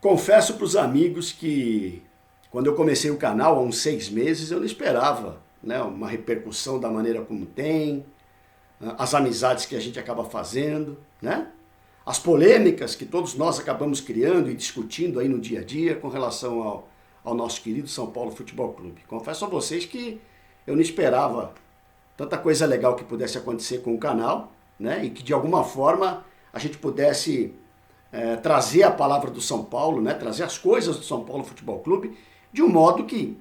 Confesso para os amigos que quando eu comecei o canal há uns 6 meses, eu não esperava, né, uma repercussão da maneira como tem, as amizades que a gente acaba fazendo, né? As polêmicas que todos nós acabamos criando e discutindo aí no dia a dia com relação ao nosso querido São Paulo Futebol Clube. Confesso a vocês que eu não esperava tanta coisa legal que pudesse acontecer com o canal, né? E que de alguma forma a gente pudesse trazer a palavra do São Paulo, né? Trazer as coisas do São Paulo Futebol Clube de um modo que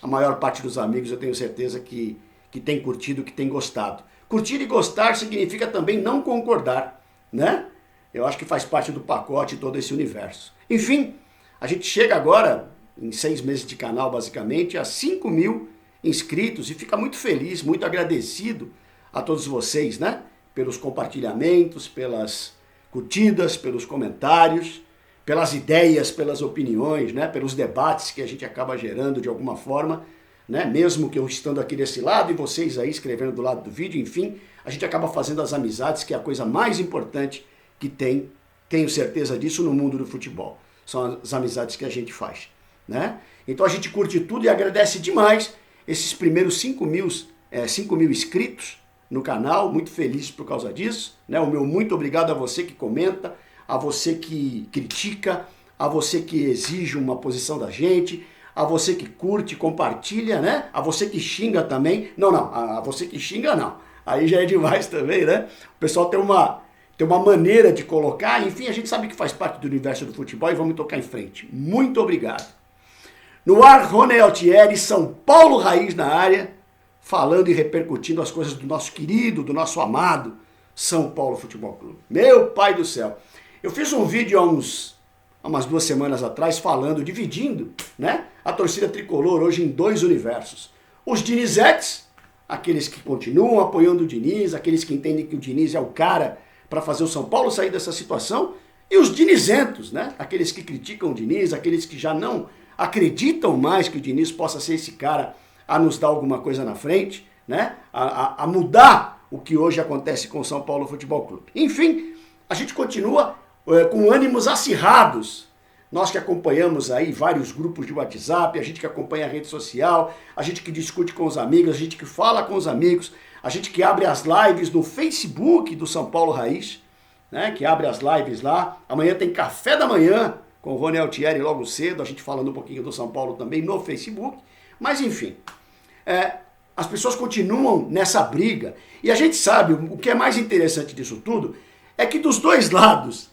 a maior parte dos amigos eu tenho certeza que tem curtido, que tem gostado. Curtir e gostar significa também não concordar, né? Eu acho que faz parte do pacote todo esse universo. Enfim, a gente chega agora, em 6 meses de canal basicamente, a 5.000 inscritos e fica muito feliz, muito agradecido a todos vocês, né? Pelos compartilhamentos, pelas curtidas, pelos comentários, pelas ideias, pelas opiniões, né? Pelos debates que a gente acaba gerando de alguma forma, né? Mesmo que eu estando aqui desse lado e vocês aí escrevendo do lado do vídeo, enfim, a gente acaba fazendo as amizades, que é a coisa mais importante que tem, tenho certeza disso, no mundo do futebol. São as amizades que a gente faz, né? Então a gente curte tudo e agradece demais esses primeiros 5.000 inscritos no canal, muito feliz por causa disso, né? O meu muito obrigado a você que comenta, a você que critica, a você que exige uma posição da gente, a você que curte, compartilha, né? A você que xinga também. Não, a você que xinga não. Aí já é demais também, né? O pessoal tem uma maneira de colocar, enfim, a gente sabe que faz parte do universo do futebol e vamos tocar em frente. Muito obrigado. No ar, Rony Altieri, São Paulo Raiz na área, falando e repercutindo as coisas do nosso querido, do nosso amado São Paulo Futebol Clube. Meu pai do céu. Eu fiz um vídeo há umas 2 semanas atrás falando, dividindo, né, a torcida tricolor hoje em 2 universos. Os Dinizetes, aqueles que continuam apoiando o Diniz, aqueles que entendem que o Diniz é o cara para fazer o São Paulo sair dessa situação, e os dinizentos, né, aqueles que criticam o Diniz, aqueles que já não acreditam mais que o Diniz possa ser esse cara a nos dar alguma coisa na frente, né? A mudar o que hoje acontece com o São Paulo Futebol Clube. Enfim, a gente continua com ânimos acirrados. Nós que acompanhamos aí vários grupos de WhatsApp, a gente que acompanha a rede social, a gente que discute com os amigos, a gente que fala com os amigos, a gente que abre as lives no Facebook do São Paulo Raiz, né? Que abre as lives lá. Amanhã tem café da manhã com o Rony Altieri logo cedo, a gente falando um pouquinho do São Paulo também no Facebook. Mas enfim, as pessoas continuam nessa briga. E a gente sabe, o que é mais interessante disso tudo, é que dos 2 lados,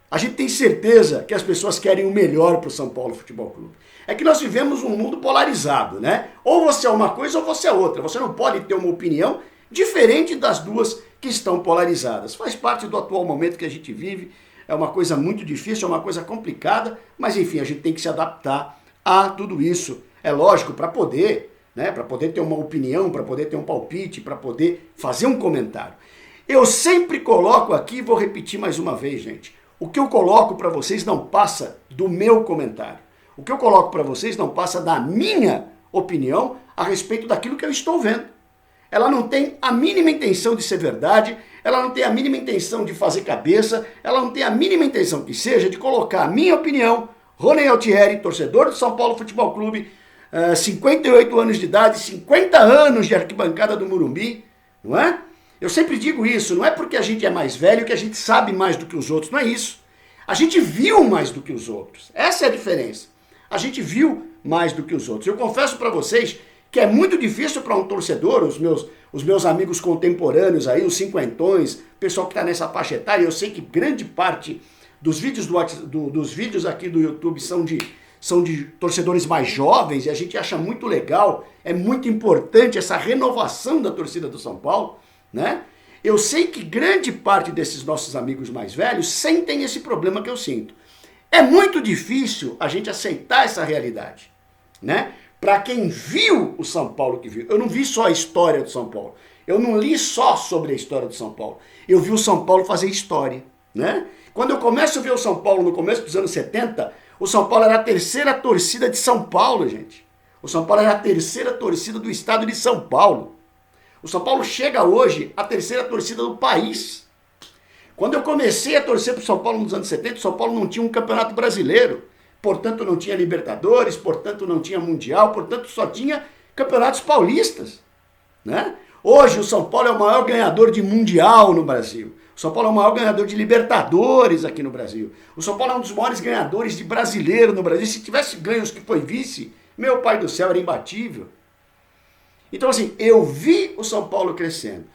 a gente tem certeza que as pessoas querem o melhor para o São Paulo Futebol Clube. É que nós vivemos um mundo polarizado, né? Ou você é uma coisa ou você é outra. Você não pode ter uma opinião diferente das duas que estão polarizadas. Faz parte do atual momento que a gente vive. É uma coisa muito difícil, é uma coisa complicada, mas enfim, a gente tem que se adaptar a tudo isso. É lógico, para poder, né, para poder ter uma opinião, para poder ter um palpite, para poder fazer um comentário. Eu sempre coloco aqui, vou repetir mais uma vez, gente, o que eu coloco para vocês não passa do meu comentário. O que eu coloco para vocês não passa da minha opinião a respeito daquilo que eu estou vendo. Ela não tem a mínima intenção de ser verdade, ela não tem a mínima intenção de fazer cabeça, ela não tem a mínima intenção que seja de colocar a minha opinião, Rony Altieri, torcedor do São Paulo Futebol Clube, 58 anos de idade, 50 anos de arquibancada do Morumbi, não é? Eu sempre digo isso, não é porque a gente é mais velho que a gente sabe mais do que os outros, não é isso. A gente viu mais do que os outros, essa é a diferença. A gente viu mais do que os outros. Eu confesso para vocês que é muito difícil para um torcedor, os meus amigos contemporâneos aí, os cinquentões, pessoal que está nessa faixa etária, eu sei que grande parte dos vídeos, dos vídeos aqui do YouTube são de torcedores mais jovens, e a gente acha muito legal, é muito importante essa renovação da torcida do São Paulo, né? Eu sei que grande parte desses nossos amigos mais velhos sentem esse problema que eu sinto. É muito difícil a gente aceitar essa realidade, né? Para quem viu o São Paulo que viu, eu não vi só a história do São Paulo, eu não li só sobre a história do São Paulo, eu vi o São Paulo fazer história, né? Quando eu começo a ver o São Paulo no começo dos anos 70, o São Paulo era a 3ª torcida de São Paulo, gente. O São Paulo era a 3ª torcida do estado de São Paulo. O São Paulo chega hoje à 3ª torcida do país. Quando eu comecei a torcer para o São Paulo nos anos 70, o São Paulo não tinha um campeonato brasileiro. portanto não tinha Libertadores, portanto não tinha Mundial, portanto só tinha campeonatos paulistas, né? Hoje o São Paulo é o maior ganhador de Mundial no Brasil. O São Paulo é o maior ganhador de Libertadores aqui no Brasil. O São Paulo é um dos maiores ganhadores de Brasileiro no Brasil. Se tivesse ganhos que foi vice, meu pai do céu, era imbatível. Então assim, eu vi o São Paulo crescendo.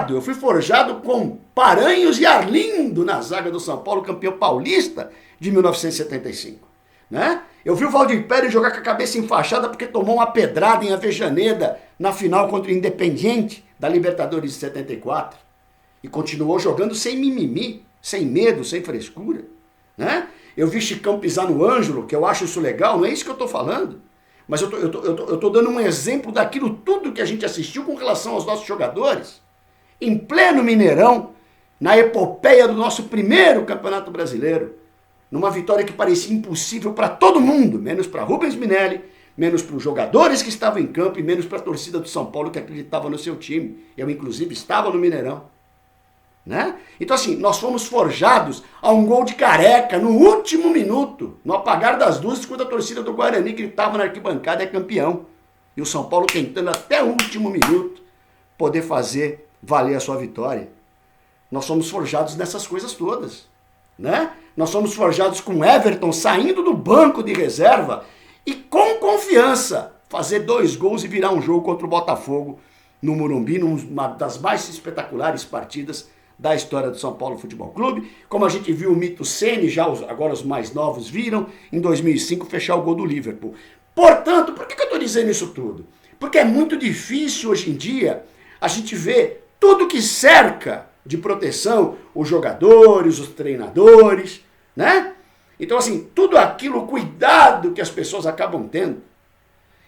Eu fui forjado com Paranhos e Arlindo na zaga do São Paulo, campeão paulista de 1975. Né? Eu vi o Valdir Pérez jogar com a cabeça enfaixada porque tomou uma pedrada em Avejaneda na final contra o Independiente da Libertadores de 74. E continuou jogando sem mimimi, sem medo, sem frescura. Né? Eu vi Chicão pisar no Ângelo, que eu acho isso legal, não é isso que eu estou falando. Mas eu tô dando um exemplo daquilo tudo que a gente assistiu com relação aos nossos jogadores. Em pleno Mineirão, na epopeia do nosso primeiro Campeonato Brasileiro. Numa vitória que parecia impossível para todo mundo, menos para Rubens Minelli, menos para os jogadores que estavam em campo e menos para a torcida do São Paulo que acreditava no seu time. Eu, inclusive, estava no Mineirão. Né? Então assim, nós fomos forjados a um gol de Careca no último minuto, no apagar das luzes, quando a torcida do Guarani gritava na arquibancada: é campeão. E o São Paulo tentando até o último minuto poder fazer valer a sua vitória. Nós somos forjados nessas coisas todas, né? Nós somos forjados com Everton saindo do banco de reserva e com confiança fazer 2 gols e virar um jogo contra o Botafogo no Morumbi, numa das mais espetaculares partidas da história do São Paulo Futebol Clube, como a gente viu o mito Ceni, agora os mais novos viram, em 2005 fechar o gol do Liverpool. Portanto, por que eu estou dizendo isso tudo? Porque é muito difícil hoje em dia a gente ver tudo que cerca de proteção os jogadores, os treinadores, né? Então assim, tudo aquilo, o cuidado que as pessoas acabam tendo.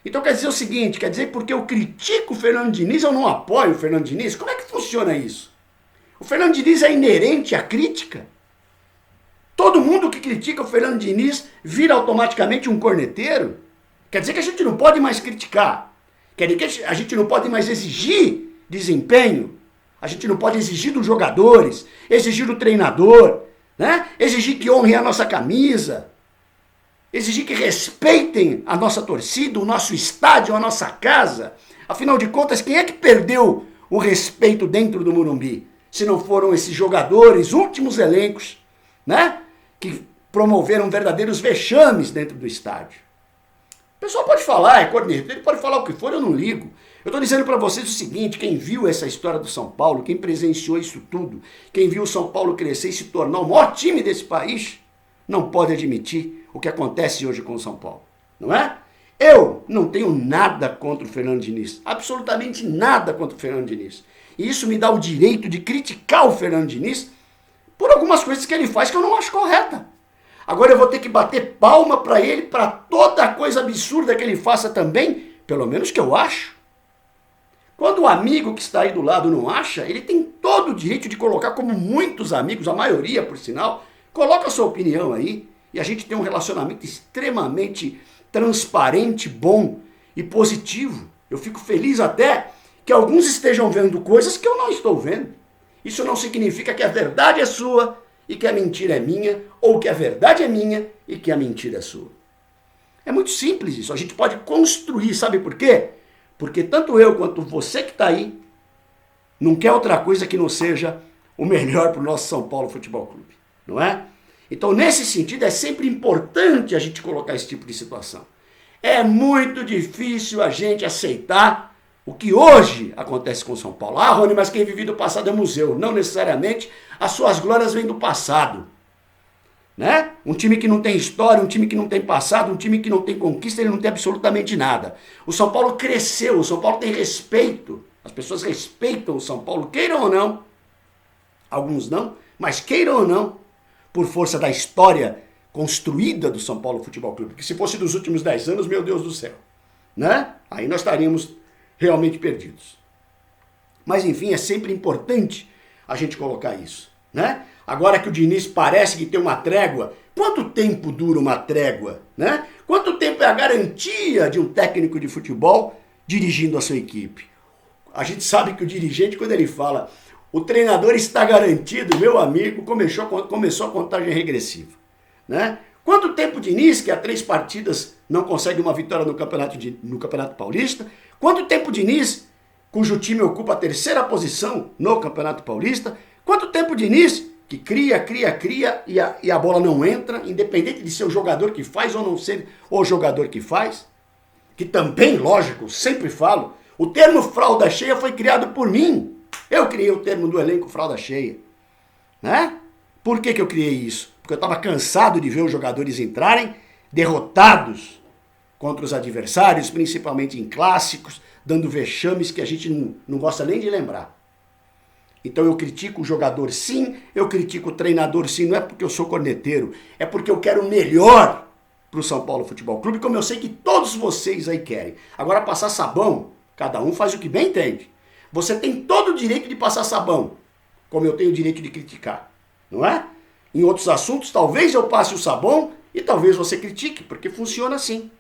Então quer dizer o seguinte, quer dizer porque eu critico o Fernando Diniz, eu não apoio o Fernando Diniz? Como é que funciona isso? O Fernando Diniz é inerente à crítica? Todo mundo que critica o Fernando Diniz vira automaticamente um corneteiro? Quer dizer que a gente não pode mais criticar? Quer dizer que a gente não pode mais exigir desempenho? A gente não pode exigir dos jogadores, exigir do treinador, né? Exigir que honrem a nossa camisa, exigir que respeitem a nossa torcida, o nosso estádio, a nossa casa? Afinal de contas, quem é que perdeu o respeito dentro do Morumbi? Se não foram esses jogadores, últimos elencos, né, que promoveram verdadeiros vexames dentro do estádio. O pessoal pode falar, é corneteiro, ele pode falar o que for, eu não ligo. Eu estou dizendo para vocês o seguinte: quem viu essa história do São Paulo, quem presenciou isso tudo, quem viu o São Paulo crescer e se tornar o maior time desse país, não pode admitir o que acontece hoje com o São Paulo, não é? Eu não tenho nada contra o Fernando Diniz, absolutamente nada contra o Fernando Diniz. E isso me dá o direito de criticar o Fernando Diniz por algumas coisas que ele faz que eu não acho correta. Agora eu vou ter que bater palma para ele, para toda coisa absurda que ele faça também, pelo menos que eu acho. Quando o amigo que está aí do lado não acha, ele tem todo o direito de colocar, como muitos amigos, a maioria por sinal, coloca a sua opinião aí, e a gente tem um relacionamento extremamente transparente, bom e positivo. Eu fico feliz até que alguns estejam vendo coisas que eu não estou vendo. Isso não significa que a verdade é sua e que a mentira é minha, ou que a verdade é minha e que a mentira é sua. É muito simples isso, a gente pode construir, sabe por quê? Porque tanto eu quanto você que está aí não quer outra coisa que não seja o melhor para o nosso São Paulo Futebol Clube, não é? Então, nesse sentido, é sempre importante a gente colocar esse tipo de situação. É muito difícil a gente aceitar o que hoje acontece com o São Paulo. Ah, Rony, mas quem vive do passado é museu. Não necessariamente, as suas glórias vêm do passado. Né? Um time que não tem história, um time que não tem passado, um time que não tem conquista, ele não tem absolutamente nada. O São Paulo cresceu, o São Paulo tem respeito. As pessoas respeitam o São Paulo, queiram ou não. Alguns não, mas queiram ou não, por força da história construída do São Paulo Futebol Clube. Porque se fosse dos últimos 10 anos, meu Deus do céu. Né? Aí nós estaríamos realmente perdidos. Mas enfim, é sempre importante a gente colocar isso, né? Agora que o Diniz parece que tem uma trégua, quanto tempo dura uma trégua, né? Quanto tempo é a garantia de um técnico de futebol dirigindo a sua equipe? A gente sabe que o dirigente, quando ele fala, o treinador está garantido, meu amigo, começou a contagem regressiva, né? Quanto tempo o Diniz, que há 3 partidas não consegue uma vitória no Campeonato Paulista? Quanto tempo o Diniz, cujo time ocupa a 3ª posição no Campeonato Paulista? Quanto tempo o Diniz, que cria e a bola não entra, independente de ser o jogador que faz ou não ser o jogador que faz? Que também, lógico, sempre falo, o termo fralda cheia foi criado por mim. Eu criei o termo do elenco fralda cheia. Né? Por que eu criei isso? Porque eu estava cansado de ver os jogadores entrarem derrotados contra os adversários, principalmente em clássicos, dando vexames que a gente não gosta nem de lembrar. Então eu critico o jogador sim, eu critico o treinador sim, não é porque eu sou corneteiro, é porque eu quero o melhor para o São Paulo Futebol Clube, como eu sei que todos vocês aí querem. Agora passar sabão, cada um faz o que bem entende. Você tem todo o direito de passar sabão, como eu tenho o direito de criticar, não é? Em outros assuntos, talvez eu passe o sabão e talvez você critique, porque funciona assim.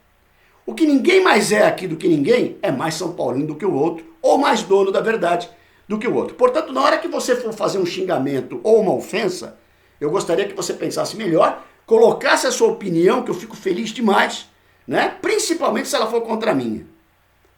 O que ninguém mais é aqui do que ninguém é mais São Paulino do que o outro, ou mais dono da verdade do que o outro. Portanto, na hora que você for fazer um xingamento ou uma ofensa, eu gostaria que você pensasse melhor, colocasse a sua opinião, que eu fico feliz demais, né? Principalmente se ela for contra a minha.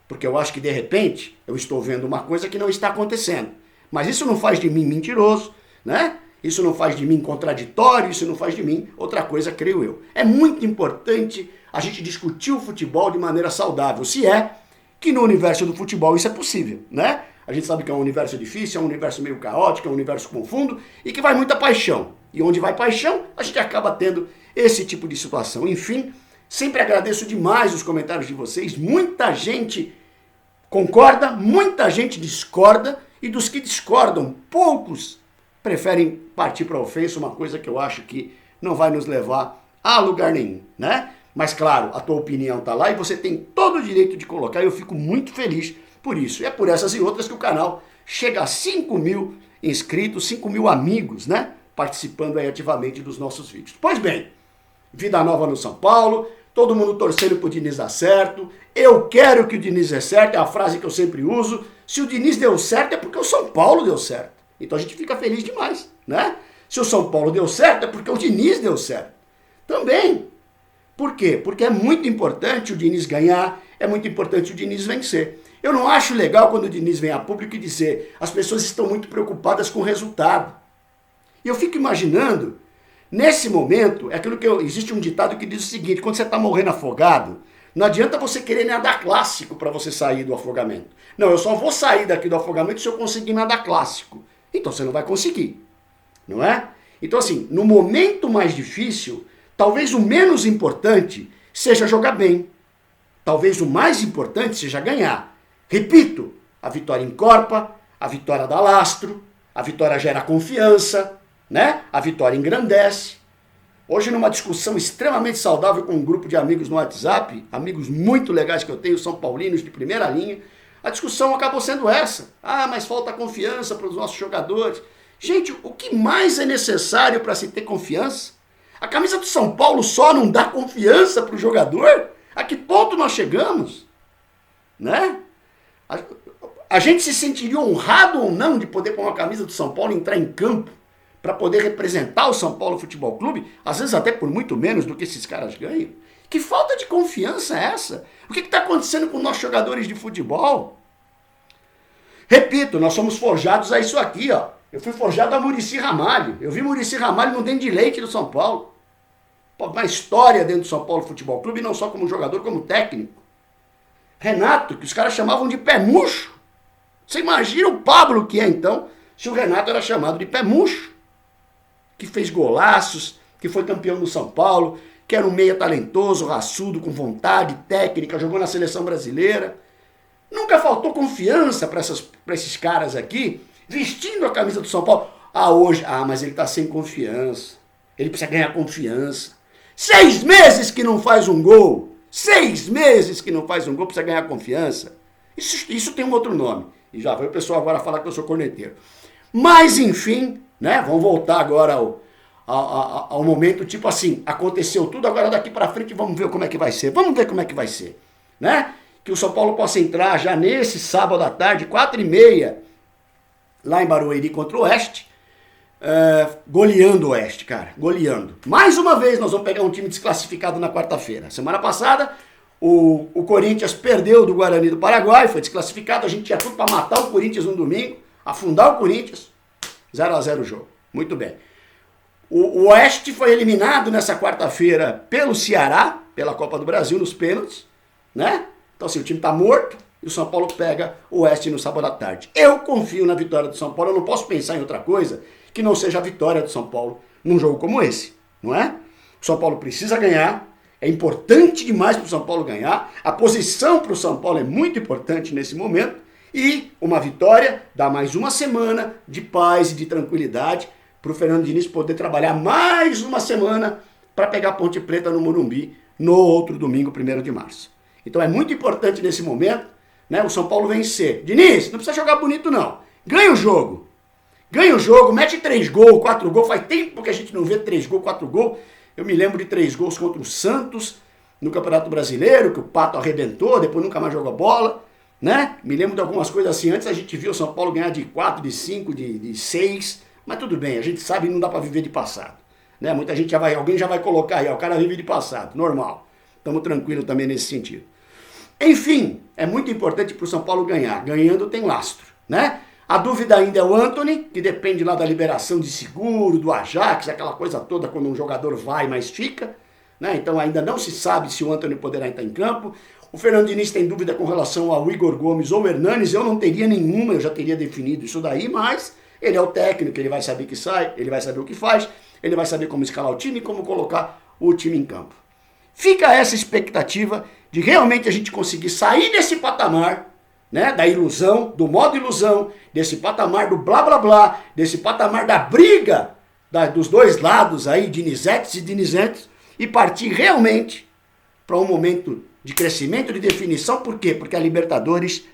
Porque eu acho que, de repente, eu estou vendo uma coisa que não está acontecendo. Mas isso não faz de mim mentiroso, né? Isso não faz de mim contraditório, isso não faz de mim outra coisa, creio eu. É muito importante a gente discutir o futebol de maneira saudável, se é que no universo do futebol isso é possível, né? A gente sabe que é um universo difícil, é um universo meio caótico, é um universo confundo e que vai muita paixão. E onde vai paixão, a gente acaba tendo esse tipo de situação. Enfim, sempre agradeço demais os comentários de vocês. Muita gente concorda, muita gente discorda e dos que discordam, poucos preferem partir para a ofensa, uma coisa que eu acho que não vai nos levar a lugar nenhum, né? Mas claro, a tua opinião tá lá e você tem todo o direito de colocar e eu fico muito feliz por isso. E é por essas e outras que o canal chega a 5.000 inscritos, 5.000 amigos, né? Participando aí ativamente dos nossos vídeos. Pois bem, vida nova no São Paulo, todo mundo torcendo pro Diniz dar certo, eu quero que o Diniz dê certo, é a frase que eu sempre uso, se o Diniz deu certo é porque o São Paulo deu certo. Então a gente fica feliz demais, né? Se o São Paulo deu certo é porque o Diniz deu certo. Também. Por quê? Porque é muito importante o Diniz ganhar, é muito importante o Diniz vencer. Eu não acho legal quando o Diniz vem a público e dizer as pessoas estão muito preocupadas com o resultado. E eu fico imaginando, nesse momento, existe um ditado que diz o seguinte, quando você está morrendo afogado, não adianta você querer nadar clássico para você sair do afogamento. Não, eu só vou sair daqui do afogamento se eu conseguir nadar clássico. Então você não vai conseguir, não é? Então assim, no momento mais difícil, talvez o menos importante seja jogar bem. Talvez o mais importante seja ganhar. Repito, a vitória encorpa, a vitória dá lastro, a vitória gera confiança, né? A vitória engrandece. Hoje, numa discussão extremamente saudável com um grupo de amigos no WhatsApp, amigos muito legais que eu tenho, são paulinos de primeira linha, a discussão acabou sendo essa. Ah, mas falta confiança para os nossos jogadores. Gente, o que mais é necessário para se ter confiança? A camisa do São Paulo só não dá confiança para o jogador? A que ponto nós chegamos? Né? A gente se sentiria honrado ou não de poder pôr uma camisa do São Paulo e entrar em campo para poder representar o São Paulo Futebol Clube, às vezes até por muito menos do que esses caras ganham? Que falta de confiança é essa? O que está acontecendo com nossos jogadores de futebol? Repito, nós somos forjados a isso aqui, ó. Eu fui forjado a Muricy Ramalho. Eu vi Muricy Ramalho no dente de leite do São Paulo. Uma história dentro do São Paulo Futebol Clube, não só como jogador, como técnico. Renato, que os caras chamavam de pé murcho. Você imagina o Pablo que é, então, se o Renato era chamado de pé murcho. Que fez golaços, que foi campeão do São Paulo, que era um meia talentoso, raçudo, com vontade, técnica, jogou na seleção brasileira. Nunca faltou confiança para esses caras aqui, vestindo a camisa do São Paulo. Mas ele está sem confiança. Ele precisa ganhar confiança. 6 meses que não faz um gol. 6 meses que não faz um gol, precisa ganhar confiança. Isso tem um outro nome. E já vai o pessoal agora falar que eu sou corneteiro. Mas, enfim, né? Vamos voltar agora ao momento, tipo assim, aconteceu tudo, agora daqui para frente vamos ver como é que vai ser. Vamos ver como é que vai ser, né? Que o São Paulo possa entrar já nesse sábado à tarde, 4h30, lá em Barueri contra o Oeste, goleando o Oeste, cara, goleando. Mais uma vez nós vamos pegar um time desclassificado na quarta-feira. Semana passada o Corinthians perdeu do Guarani do Paraguai, foi desclassificado, a gente tinha tudo para matar o Corinthians no domingo, afundar o Corinthians, 0-0 o jogo. Muito bem. O Oeste foi eliminado nessa quarta-feira pelo Ceará, pela Copa do Brasil, nos pênaltis, né? Então assim, o time tá morto e o São Paulo pega o Oeste no sábado à tarde. Eu confio na vitória do São Paulo, eu não posso pensar em outra coisa que não seja a vitória do São Paulo num jogo como esse, não é? O São Paulo precisa ganhar, é importante demais para o São Paulo ganhar, a posição para o São Paulo é muito importante nesse momento e uma vitória dá mais uma semana de paz e de tranquilidade para o Fernando Diniz poder trabalhar mais uma semana para pegar a Ponte Preta no Morumbi no outro domingo, 1º de março. Então é muito importante nesse momento, né, o São Paulo vencer. Diniz, não precisa jogar bonito não, ganha o jogo. Ganha o jogo, mete 3 gols, 4 gols. Faz tempo que a gente não vê 3 gols, 4 gols. Eu me lembro de 3 gols contra o Santos no Campeonato Brasileiro, que o Pato arrebentou, depois nunca mais jogou bola, né? Me lembro de algumas coisas assim. Antes a gente viu o São Paulo ganhar de 4, de 5, de 6. Mas tudo bem, a gente sabe que não dá para viver de passado. Né? Muita gente alguém já vai colocar aí, ó, o cara vive de passado, normal. Estamos tranquilos também nesse sentido. Enfim, é muito importante para o São Paulo ganhar. Ganhando tem lastro, né? A dúvida ainda é o Antony, que depende lá da liberação de seguro, do Ajax, aquela coisa toda quando um jogador vai, mas fica. Né? Então ainda não se sabe se o Antony poderá entrar em campo. O Fernando Diniz tem dúvida com relação ao Igor Gomes ou Hernanes. Eu não teria nenhuma, eu já teria definido isso daí, mas ele é o técnico, ele vai saber que sai, ele vai saber o que faz, ele vai saber como escalar o time e como colocar o time em campo. Fica essa expectativa de realmente a gente conseguir sair desse patamar, né, da ilusão, do modo ilusão, desse patamar do blá blá blá, desse patamar da briga dos dois lados aí, Dinizetes e Dinizetes, e partir realmente para um momento de crescimento, de definição. Por quê? Porque a Libertadores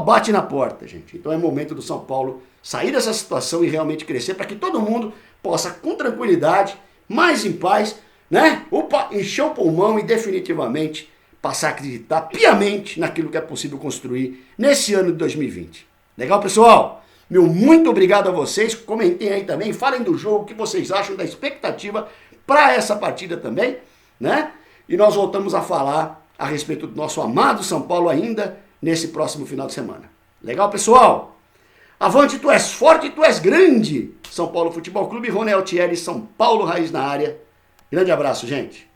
bate na porta, gente. Então é momento do São Paulo sair dessa situação e realmente crescer para que todo mundo possa, com tranquilidade, mais em paz, né, encher o pulmão e definitivamente passar a acreditar piamente naquilo que é possível construir nesse ano de 2020. Legal, pessoal? Meu muito obrigado a vocês. Comentem aí também, falem do jogo, o que vocês acham da expectativa para essa partida também, né? E nós voltamos a falar a respeito do nosso amado São Paulo ainda nesse próximo final de semana. Legal, pessoal? Avante, tu és forte, tu és grande. São Paulo Futebol Clube, Ronel Thierry, São Paulo Raiz na área. Grande abraço, gente.